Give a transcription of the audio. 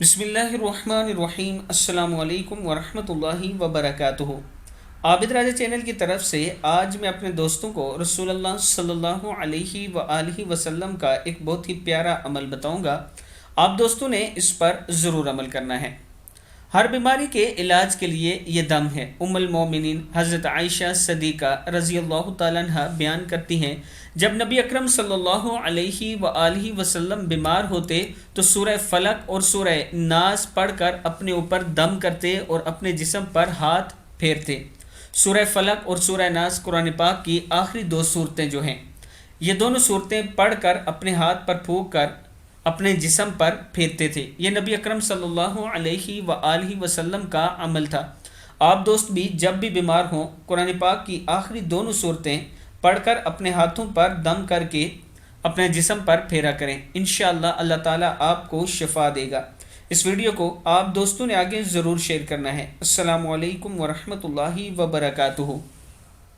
بسم اللہ الرحمن الرحیم۔ السلام علیکم ورحمۃ اللہ وبرکاتہ۔ عابد راجہ چینل کی طرف سے آج میں اپنے دوستوں کو رسول اللہ صلی اللہ علیہ وآلہ وسلم کا ایک بہت ہی پیارا عمل بتاؤں گا۔ آپ دوستوں نے اس پر ضرور عمل کرنا ہے۔ ہر بیماری کے علاج کے لیے یہ دم ہے۔ ام المومنین حضرت عائشہ صدیقہ رضی اللہ تعالیٰ عنہ بیان کرتی ہیں، جب نبی اکرم صلی اللہ علیہ وآلہ وسلم بیمار ہوتے تو سورہ فلق اور سورہ ناس پڑھ کر اپنے اوپر دم کرتے اور اپنے جسم پر ہاتھ پھیرتے۔ سورہ فلق اور سورہ ناس قرآن پاک کی آخری دو صورتیں جو ہیں، یہ دونوں صورتیں پڑھ کر اپنے ہاتھ پر پھونک کر اپنے جسم پر پھیرتے تھے۔ یہ نبی اکرم صلی اللہ علیہ وآلہ وسلم کا عمل تھا۔ آپ دوست بھی جب بھی بیمار ہوں، قرآن پاک کی آخری دونوں صورتیں پڑھ کر اپنے ہاتھوں پر دم کر کے اپنے جسم پر پھیرا کریں۔ انشاءاللہ اللہ تعالیٰ آپ کو شفا دے گا۔ اس ویڈیو کو آپ دوستوں نے آگے ضرور شیئر کرنا ہے۔ السلام علیکم ورحمۃ اللہ وبرکاتہ۔